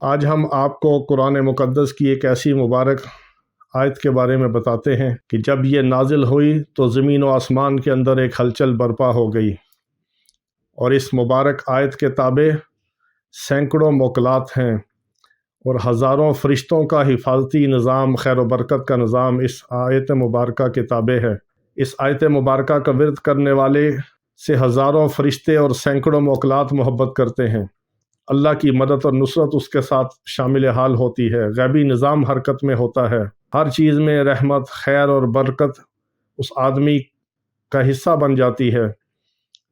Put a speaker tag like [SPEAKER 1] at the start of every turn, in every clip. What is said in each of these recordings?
[SPEAKER 1] آج ہم آپ کو قرآن مقدس کی ایک ایسی مبارک آیت کے بارے میں بتاتے ہیں کہ جب یہ نازل ہوئی تو زمین و آسمان کے اندر ایک ہلچل برپا ہو گئی، اور اس مبارک آیت کے تابع سینکڑوں موکلات ہیں اور ہزاروں فرشتوں کا حفاظتی نظام، خیر و برکت کا نظام اس آیت مبارکہ کے تابع ہے۔ اس آیت مبارکہ کا ورد کرنے والے سے ہزاروں فرشتے اور سینکڑوں موکلات محبت کرتے ہیں۔ اللہ کی مدد اور نصرت اس کے ساتھ شامل حال ہوتی ہے، غیبی نظام حرکت میں ہوتا ہے، ہر چیز میں رحمت، خیر اور برکت اس آدمی کا حصہ بن جاتی ہے۔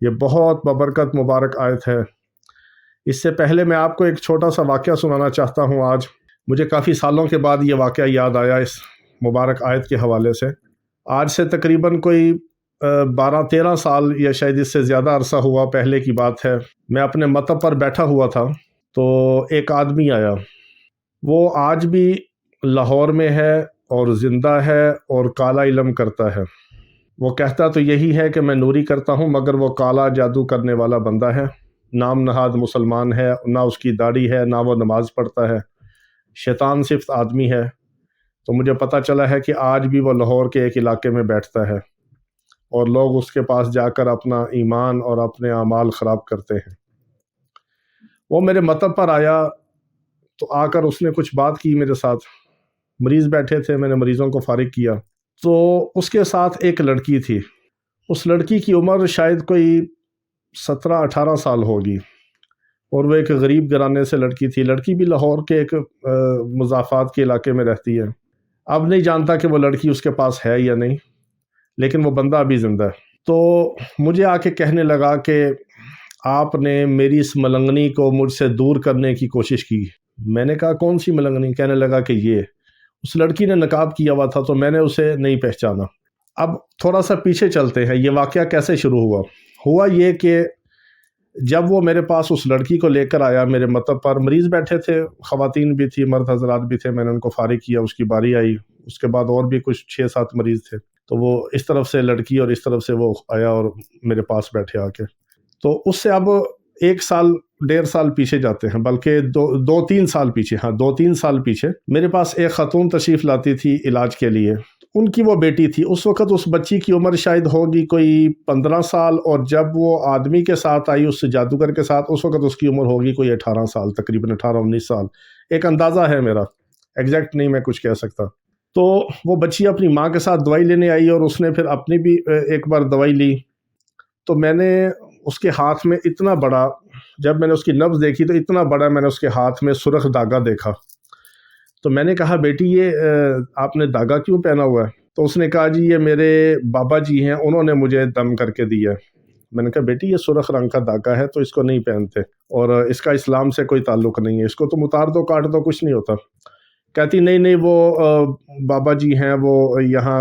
[SPEAKER 1] یہ بہت ببرکت مبارک آیت ہے۔ اس سے پہلے میں آپ کو ایک چھوٹا سا واقعہ سنانا چاہتا ہوں۔ آج مجھے کافی سالوں کے بعد یہ واقعہ یاد آیا اس مبارک آیت کے حوالے سے۔ آج سے تقریباً کوئی 12-13 سال یا شاید اس سے زیادہ عرصہ ہوا پہلے کی بات ہے۔ میں اپنے مطب پر بیٹھا ہوا تھا تو ایک آدمی آیا۔ وہ آج بھی لاہور میں ہے اور زندہ ہے اور کالا علم کرتا ہے۔ وہ کہتا تو یہی ہے کہ میں نوری کرتا ہوں، مگر وہ کالا جادو کرنے والا بندہ ہے، نام نہاد مسلمان ہے، نہ اس کی داڑھی ہے، نہ وہ نماز پڑھتا ہے، شیطان صفت آدمی ہے۔ تو مجھے پتہ چلا ہے کہ آج بھی وہ لاہور کے ایک علاقے میں بیٹھتا ہے اور لوگ اس کے پاس جا کر اپنا ایمان اور اپنے اعمال خراب کرتے ہیں۔ وہ میرے مطب پر آیا تو آ کر اس نے کچھ بات کی میرے ساتھ۔ مریض بیٹھے تھے، میں نے مریضوں کو فارغ کیا تو اس کے ساتھ ایک لڑکی تھی۔ اس لڑکی کی عمر شاید کوئی 17-18 سال ہوگی، اور وہ ایک غریب گھرانے سے لڑکی تھی۔ لڑکی بھی لاہور کے ایک مضافات کے علاقے میں رہتی ہے۔ اب نہیں جانتا کہ وہ لڑکی اس کے پاس ہے یا نہیں، لیکن وہ بندہ ابھی زندہ ہے۔ تو مجھے آ کے کہنے لگا کہ آپ نے میری اس ملنگنی کو مجھ سے دور کرنے کی کوشش کی۔ میں نے کہا کون سی ملنگنی؟ کہنے لگا کہ یہ اس لڑکی نے نقاب کیا ہوا تھا تو میں نے اسے نہیں پہچانا۔ اب تھوڑا سا پیچھے چلتے ہیں، یہ واقعہ کیسے شروع ہوا یہ کہ جب وہ میرے پاس اس لڑکی کو لے کر آیا، میرے مطب پر مریض بیٹھے تھے، خواتین بھی تھی، مرد حضرات بھی تھے، میں نے ان کو فارغ کیا، اس کی باری آئی، اس کے بعد اور بھی کچھ 6-7 مریض تھے، تو وہ اس طرف سے لڑکی اور اس طرف سے وہ آیا اور میرے پاس بیٹھے آ کے۔ تو اس سے اب 1 سال 1.5 سال پیچھے جاتے ہیں، بلکہ 2-3 سال پیچھے، 2-3 سال پیچھے میرے پاس ایک خاتون تشریف لاتی تھی علاج کے لیے۔ ان کی وہ بیٹی تھی، اس وقت اس بچی کی عمر شاید ہوگی کوئی 15 سال، اور جب وہ آدمی کے ساتھ آئی، اس جادوگر کے ساتھ، اس وقت اس کی عمر ہوگی کوئی 18 سال، تقریباً 18-19 سال، ایک اندازہ ہے میرا، ایگزیکٹ نہیں میں کچھ کہہ سکتا۔ تو وہ بچی اپنی ماں کے ساتھ دوائی لینے آئی، اور اس نے پھر اپنی بھی ایک بار دوائی لی۔ تو میں نے اس کے ہاتھ میں اتنا بڑا، جب میں نے اس کی نبض دیکھی تو اتنا بڑا میں نے اس کے ہاتھ میں سرخ دھاگا دیکھا۔ تو میں نے کہا بیٹی یہ آپ نے دھاگا کیوں پہنا ہوا ہے؟ تو اس نے کہا جی یہ میرے بابا جی ہیں، انہوں نے مجھے دم کر کے دیا۔ میں نے کہا بیٹی یہ سرخ رنگ کا دھاگا ہے تو اس کو نہیں پہنتے، اور اس کا اسلام سے کوئی تعلق نہیں ہے، اس کو تم اتار دو، کاٹ دو، کچھ نہیں ہوتا۔ کہتی نہیں وہ بابا جی ہیں، وہ یہاں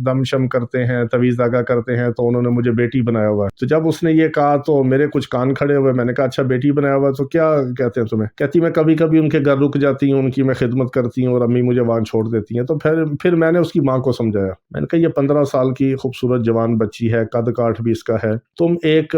[SPEAKER 1] دم شم کرتے ہیں، تویز داغا کرتے ہیں، تو انہوں نے مجھے بیٹی بنایا ہوا ہے۔ تو جب اس نے یہ کہا تو میرے کچھ کان کھڑے ہوئے۔ میں نے کہا اچھا بیٹی بنایا ہوا تو کیا کہتے ہیں تمہیں؟ کہتی میں کبھی کبھی ان کے گھر رک جاتی ہوں، ان کی میں خدمت کرتی ہوں، اور امی مجھے وہاں چھوڑ دیتی ہیں۔ تو پھر میں نے اس کی ماں کو سمجھایا، میں نے کہا یہ 15 سال کی خوبصورت جوان بچی ہے، قد کاٹ بھی اس کا ہے، تم ایک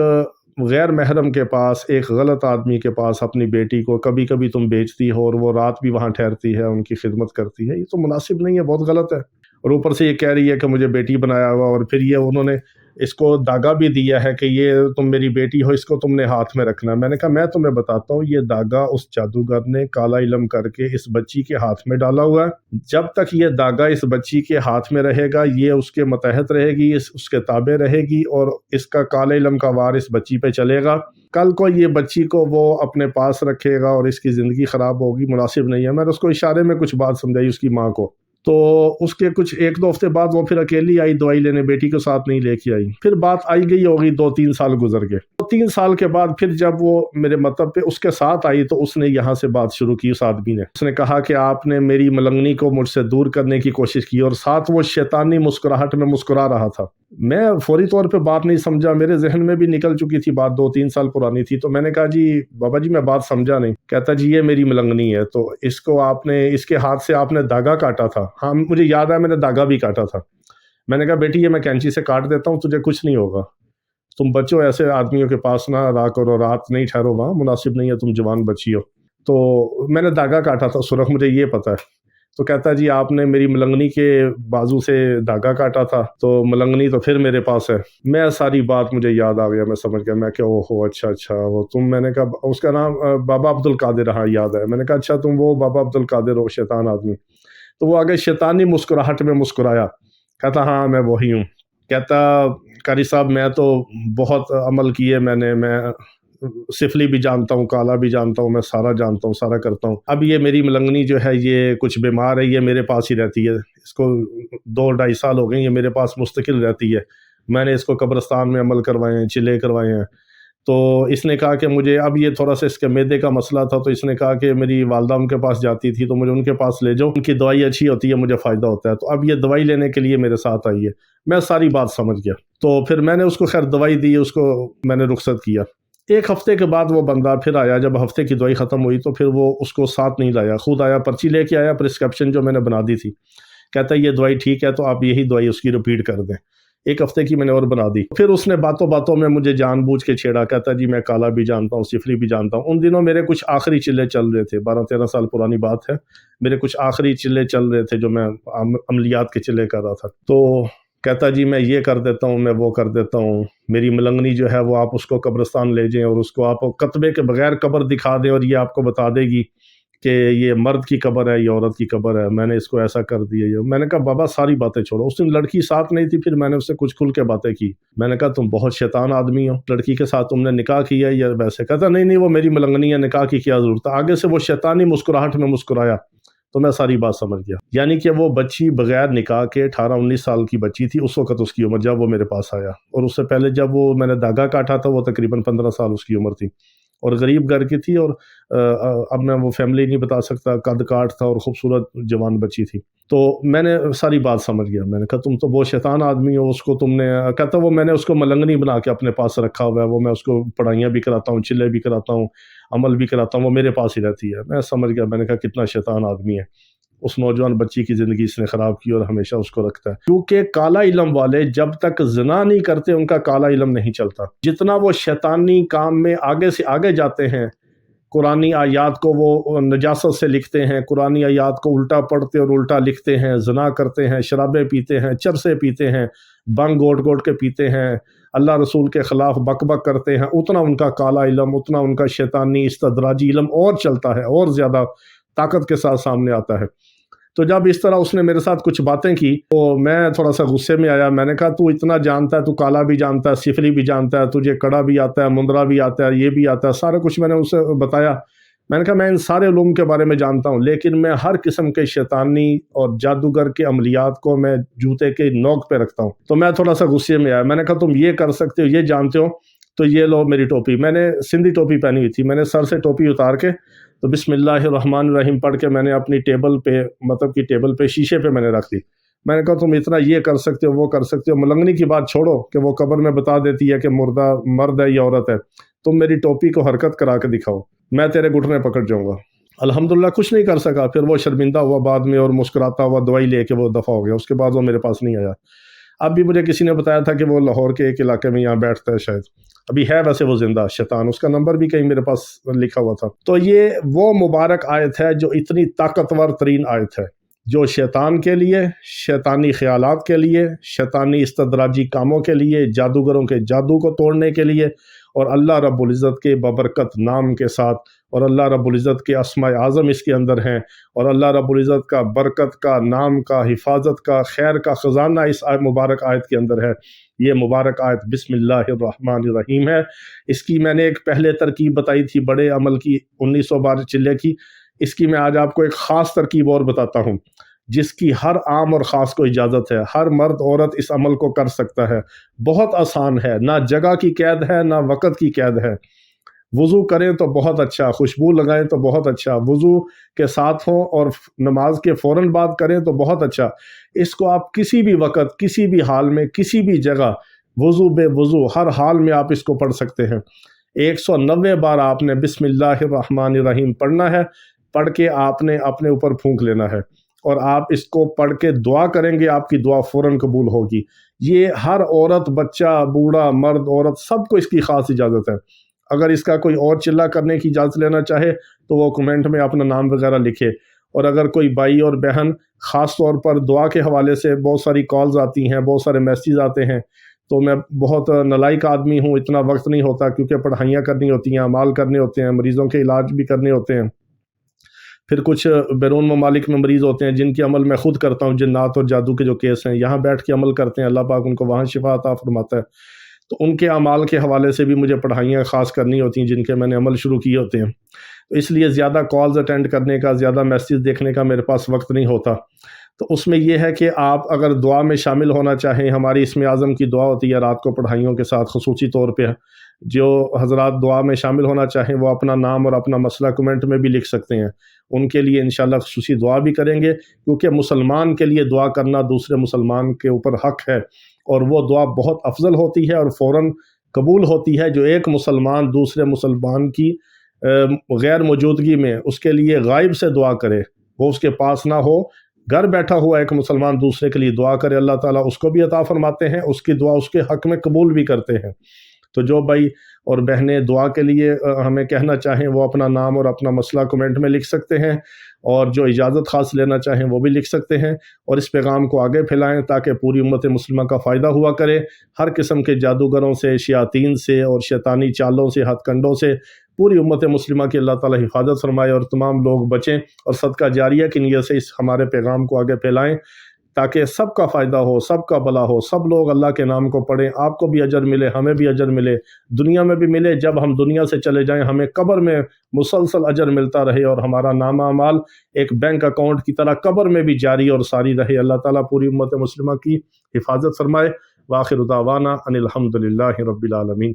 [SPEAKER 1] غیر محرم کے پاس، ایک غلط آدمی کے پاس اپنی بیٹی کو کبھی کبھی تم بیچتی ہو، اور وہ رات بھی وہاں ٹھہرتی ہے، ان کی خدمت کرتی ہے، یہ تو مناسب نہیں ہے، بہت غلط ہے۔ اور اوپر سے یہ کہہ رہی ہے کہ مجھے بیٹی بنایا ہوا، اور پھر یہ انہوں نے اس کو دھاگا بھی دیا ہے کہ یہ تم میری بیٹی ہو، اس کو تم نے ہاتھ میں رکھنا۔ میں نے کہا میں تمہیں بتاتا ہوں، یہ دھاگا اس جادوگر نے کالا علم کر کے اس بچی کے ہاتھ میں ڈالا ہوا ہے۔ جب تک یہ دھاگا اس بچی کے ہاتھ میں رہے گا، یہ اس کے متحد رہے گی، اس کے تابع رہے گی، اور اس کا کالا علم کا وار اس بچی پہ چلے گا۔ کل کو یہ بچی کو وہ اپنے پاس رکھے گا اور اس کی زندگی خراب ہوگی، مناسب نہیں ہے۔ میں نے اس کو اشارے میں کچھ بات سمجھائی اس کی ماں کو۔ تو اس کے کچھ 1-2 ہفتے بعد وہ پھر اکیلی آئی دوائی لینے، بیٹی کو ساتھ نہیں لے کے آئی۔ پھر بات آئی گئی ہوگی، 2-3 سال گزر گئے۔ 3 سال کے بعد پھر جب وہ میرے مطلب پہ اس کے ساتھ آئی تو اس نے یہاں سے بات شروع کی، اس آدمی نے، اس نے کہا کہ آپ نے میری ملنگنی کو مجھ سے دور کرنے کی کوشش کی، اور ساتھ وہ شیطانی مسکراہٹ میں مسکرا رہا تھا۔ میں فوری طور پہ بات نہیں سمجھا، میرے ذہن میں بھی نکل چکی تھی بات، 2-3 سال پرانی تھی۔ تو میں نے کہا جی بابا جی میں بات سمجھا نہیں۔ کہتا جی یہ میری ملنگنی ہے، تو اس کو آپ نے، اس کے ہاتھ سے آپ نے دھاگا کاٹا تھا؟ ہاں مجھے یاد ہے میں نے دھاگا بھی کاٹا تھا۔ میں نے کہا بیٹی یہ میں کینچی سے کاٹ دیتا ہوں، تجھے کچھ نہیں ہوگا، تم بچو ایسے آدمیوں کے پاس نہ رہا کرو، رات نہیں ٹھہرو وہاں، مناسب نہیں ہے، تم جوان بچی ہو۔ تو میں نے دھاگا کاٹا تھا سرخ، مجھے یہ پتہ ہے۔ تو کہتا جی آپ نے میری ملنگنی کے بازو سے دھاگا کاٹا تھا، تو ملنگنی تو پھر میرے پاس ہے۔ میں ساری بات مجھے یاد آ گیا، میں سمجھ گیا، میں کہ اوہو اچھا وہ تم، میں نے کہا اس کا نام بابا عبد القادر، ہاں یاد ہے۔ میں نے کہا اچھا تم وہ بابا عبد القادر ہو، شیطان آدمی۔ تو وہ آگے شیطانی مسکراہٹ میں مسکرایا، کہتا ہاں میں وہی ہوں۔ کہتا قاری صاحب میں تو بہت عمل کیے، میں سفلی بھی جانتا ہوں، کالا بھی جانتا ہوں، میں سارا جانتا ہوں، سارا کرتا ہوں۔ اب یہ میری ملنگنی جو ہے یہ کچھ بیمار ہے، یہ میرے پاس ہی رہتی ہے، اس کو 2-2.5 سال ہو گئے یہ میرے پاس مستقل رہتی ہے۔ میں نے اس کو قبرستان میں عمل کروائے ہیں، چلے کروائے ہیں۔ تو اس نے کہا کہ مجھے اب یہ تھوڑا سا اس کے معدے کا مسئلہ تھا، تو اس نے کہا کہ میری والدہ ان کے پاس جاتی تھی تو مجھے ان کے پاس لے جاؤ، ان کی دوائی اچھی ہوتی ہے، مجھے فائدہ ہوتا ہے۔ تو اب یہ دوائی لینے کے لیے میرے ساتھ آئی ہے۔ میں ساری بات سمجھ گیا، تو پھر میں نے اس کو خیر دوائی دی، اس کو میں نے رخصت کیا۔ 1 ہفتے کے بعد وہ بندہ پھر آیا، جب ہفتے کی دوائی ختم ہوئی تو پھر وہ اس کو ساتھ نہیں لایا، خود آیا، پرچی لے کے آیا، پرسکرپشن جو میں نے بنا دی تھی، کہتا ہے یہ دوائی ٹھیک ہے تو آپ یہی دوائی اس کی رپیٹ کر دیں۔ 1 ہفتے کی میں نے اور بنا دی۔ پھر اس نے باتوں باتوں میں مجھے جان بوجھ کے چھیڑا، کہتا جی میں کالا بھی جانتا ہوں، سفلی بھی جانتا ہوں۔ ان دنوں میرے کچھ آخری چلے چل رہے تھے، 12-13 سال پرانی بات ہے، میرے کچھ آخری چلے چل رہے تھے جو میں عملیات کے چلے کر رہا تھا۔ تو کہتا جی میں یہ کر دیتا ہوں، میں وہ کر دیتا ہوں، میری ملنگنی جو ہے وہ آپ اس کو قبرستان لے جائیں اور اس کو آپ کتبے کے بغیر قبر دکھا دیں، اور یہ آپ کو بتا دے گی کہ یہ مرد کی قبر ہے، یہ عورت کی قبر ہے، میں نے اس کو ایسا کر دیا۔ میں نے کہا بابا ساری باتیں چھوڑو۔ اس دن لڑکی ساتھ نہیں تھی، پھر میں نے اس سے کچھ کھل کے باتیں کی۔ میں نے کہا تم بہت شیطان آدمی ہو، لڑکی کے ساتھ تم نے نکاح کیا یا ویسے؟ کہتا نہیں وہ میری ملنگنی ہے، نکاح کی کیا ضرورت ہے۔ آگے سے وہ شیطانی مسکراہٹ میں مسکرایا، تو میں ساری بات سمجھ گیا۔ یعنی کہ وہ بچی بغیر نکاح کے 18-19 سال کی بچی تھی اس وقت اس کی عمر، جب وہ میرے پاس آیا، اور اس سے پہلے جب وہ میں نے دھاگا کاٹا تھا وہ تقریباً 15 سال اس کی عمر تھی، اور غریب گھر کی تھی، اور اب میں وہ فیملی نہیں بتا سکتا، قد کاٹ تھا اور خوبصورت جوان بچی تھی۔ تو میں نے ساری بات سمجھ گیا۔ میں نے کہا تم تو بہت شیطان آدمی ہو، اس کو تم نے، کہتا وہ میں نے اس کو ملنگنی بنا کے اپنے پاس رکھا ہوا ہے، وہ میں اس کو پڑھائیاں بھی کراتا ہوں، چلے بھی کراتا ہوں، عمل بھی کراتا ہوں، وہ میرے پاس ہی رہتی ہے۔ میں سمجھ گیا، میں نے کہا کتنا شیطان آدمی ہے، اس نوجوان بچی کی زندگی اس نے خراب کی اور ہمیشہ اس کو رکھتا ہے۔ کیونکہ کالا علم والے جب تک زنا نہیں کرتے ان کا کالا علم نہیں چلتا۔ جتنا وہ شیطانی کام میں آگے سے آگے جاتے ہیں، قرآنی آیات کو وہ نجاست سے لکھتے ہیں، قرآنی آیات کو الٹا پڑھتے اور الٹا لکھتے ہیں، زنا کرتے ہیں، شرابیں پیتے ہیں، چرسے پیتے ہیں، بنگ گوٹ گوٹ کے پیتے ہیں، اللہ رسول کے خلاف بک بک کرتے ہیں، اتنا ان کا کالا علم، اتنا ان کا شیطانی استدراجی علم اور چلتا ہے، اور زیادہ طاقت کے ساتھ سامنے آتا ہے۔ تو جب اس طرح اس نے میرے ساتھ کچھ باتیں کی تو میں تھوڑا سا غصے میں آیا۔ میں نے کہا تو اتنا جانتا ہے، تو کالا بھی جانتا ہے، سفلی بھی جانتا ہے، تجھے کڑا بھی آتا ہے، مندرا بھی آتا ہے، یہ بھی آتا ہے، سارا کچھ میں نے اسے بتایا۔ میں نے کہا میں ان سارے علوم کے بارے میں جانتا ہوں، لیکن میں ہر قسم کے شیطانی اور جادوگر کے عملیات کو میں جوتے کے نوک پہ رکھتا ہوں۔ تو میں تھوڑا سا غصے میں آیا۔ میں نے کہا تم یہ کر سکتے ہو، یہ جانتے ہو، تو یہ لو میری ٹوپی۔ میں نے سندھی ٹوپی پہنی ہوئی تھی، میں نے سر سے ٹوپی اتار کے تو بسم اللہ الرحمن الرحیم پڑھ کے میں نے اپنی ٹیبل پہ، مطلب کہ ٹیبل پہ شیشے پہ میں نے رکھ دی۔ میں نے کہا تم اتنا یہ کر سکتے ہو، وہ کر سکتے ہو، ملنگنی کی بات چھوڑو کہ وہ قبر میں بتا دیتی ہے کہ مردہ مرد ہے یا عورت ہے، تم میری ٹوپی کو حرکت کرا کے دکھاؤ، میں تیرے گھٹنے پکڑ جاؤں گا۔ الحمدللہ کچھ نہیں کر سکا، پھر وہ شرمندہ ہوا بعد میں اور مسکراتا ہوا دوائی لے کے وہ دفع ہو گیا۔ اس کے بعد وہ میرے پاس نہیں آیا۔ اب بھی مجھے کسی نے بتایا تھا کہ وہ لاہور کے ایک علاقے میں یہاں بیٹھتا ہے، شاید ابھی ہے ویسے وہ زندہ شیطان، اس کا نمبر بھی کہیں میرے پاس لکھا ہوا تھا۔ تو یہ وہ مبارک آیت ہے جو اتنی طاقتور ترین آیت ہے، جو شیطان کے لیے، شیطانی خیالات کے لیے، شیطانی استدراجی کاموں کے لیے، جادوگروں کے جادو کو توڑنے کے لیے، اور اللہ رب العزت کے ببرکت نام کے ساتھ، اور اللہ رب العزت کے اسماء اعظم اس کے اندر ہیں، اور اللہ رب العزت کا برکت کا، نام کا، حفاظت کا، خیر کا خزانہ اس مبارک آیت کے اندر ہے۔ یہ مبارک آیت بسم اللہ الرحمن الرحیم ہے۔ اس کی میں نے ایک پہلے ترکیب بتائی تھی بڑے عمل کی، 1900 بار چلے کی۔ اس کی میں آج آپ کو ایک خاص ترکیب اور بتاتا ہوں، جس کی ہر عام اور خاص کو اجازت ہے، ہر مرد عورت اس عمل کو کر سکتا ہے، بہت آسان ہے، نہ جگہ کی قید ہے، نہ وقت کی قید ہے۔ وضو کریں تو بہت اچھا، خوشبو لگائیں تو بہت اچھا، وضو کے ساتھ ہوں اور نماز کے فوراً بعد کریں تو بہت اچھا۔ اس کو آپ کسی بھی وقت، کسی بھی حال میں، کسی بھی جگہ، وضو بے وضو، ہر حال میں آپ اس کو پڑھ سکتے ہیں۔ 190 بار آپ نے بسم اللہ الرحمن الرحیم پڑھنا ہے، پڑھ کے آپ نے اپنے اوپر پھونک لینا ہے، اور آپ اس کو پڑھ کے دعا کریں گے، آپ کی دعا فوراً قبول ہوگی۔ یہ ہر عورت، بچہ، بوڑھا، مرد، عورت، سب کو اس کی خاص اجازت ہے۔ اگر اس کا کوئی اور چلہ کرنے کی اجازت لینا چاہے تو وہ کمنٹ میں اپنا نام وغیرہ لکھے۔ اور اگر کوئی بھائی اور بہن خاص طور پر دعا کے حوالے سے بہت ساری کالز آتی ہیں، بہت سارے میسیج آتے ہیں، تو میں بہت نالائق آدمی ہوں، اتنا وقت نہیں ہوتا کیونکہ پڑھائیاں کرنی ہوتی ہیں، اعمال کرنے ہوتے ہیں، مریضوں کے علاج بھی کرنے ہوتے ہیں۔ پھر کچھ بیرون ممالک میں مریض ہوتے ہیں جن کے عمل میں خود کرتا ہوں، جنات اور جادو کے جو کیس ہیں، یہاں بیٹھ کے عمل کرتے ہیں، اللہ پاک ان کو وہاں شفا عطا فرماتا ہے، تو ان کے اعمال کے حوالے سے بھی مجھے پڑھائیاں خاص کرنی ہوتی ہیں جن کے میں نے عمل شروع کیے ہوتے ہیں۔ تو اس لیے زیادہ کالز اٹینڈ کرنے کا، زیادہ میسیج دیکھنے کا میرے پاس وقت نہیں ہوتا۔ تو اس میں یہ ہے کہ آپ اگر دعا میں شامل ہونا چاہیں، ہماری اسم اعظم کی دعا ہوتی ہے رات کو پڑھائیوں کے ساتھ خصوصی طور پہ، جو حضرات دعا میں شامل ہونا چاہیں وہ اپنا نام اور اپنا مسئلہ کمنٹ میں بھی لکھ سکتے ہیں، ان کے لیے انشاءاللہ خصوصی دعا بھی کریں گے، کیونکہ مسلمان کے لیے دعا کرنا دوسرے مسلمان کے اوپر حق ہے، اور وہ دعا بہت افضل ہوتی ہے اور فوراً قبول ہوتی ہے۔ جو ایک مسلمان دوسرے مسلمان کی غیر موجودگی میں اس کے لیے غائب سے دعا کرے، وہ اس کے پاس نہ ہو، گھر بیٹھا ہوا ایک مسلمان دوسرے کے لیے دعا کرے، اللہ تعالیٰ اس کو بھی عطا فرماتے ہیں، اس کی دعا اس کے حق میں قبول بھی کرتے ہیں۔ تو جو بھائی اور بہنیں دعا کے لیے ہمیں کہنا چاہیں وہ اپنا نام اور اپنا مسئلہ کمنٹ میں لکھ سکتے ہیں، اور جو اجازت خاص لینا چاہیں وہ بھی لکھ سکتے ہیں، اور اس پیغام کو آگے پھیلائیں تاکہ پوری امت مسلمہ کا فائدہ ہوا کرے۔ ہر قسم کے جادوگروں سے، شیاطین سے اور شیطانی چالوں سے، ہتھ کنڈوں سے پوری امت مسلمہ کی اللہ تعالیٰ حفاظت فرمائے، اور تمام لوگ بچیں اور صدقہ جاریہ کی نیت سے اس ہمارے پیغام کو آگے پھیلائیں تاکہ سب کا فائدہ ہو، سب کا بھلا ہو، سب لوگ اللہ کے نام کو پڑھیں، آپ کو بھی اجر ملے، ہمیں بھی اجر ملے، دنیا میں بھی ملے، جب ہم دنیا سے چلے جائیں ہمیں قبر میں مسلسل اجر ملتا رہے، اور ہمارا نامہ اعمال ایک بینک اکاؤنٹ کی طرح قبر میں بھی جاری اور ساری رہے۔ اللہ تعالیٰ پوری امت مسلمہ کی حفاظت فرمائے۔ وآخر دعوانا ان الحمد للہ رب العالمین۔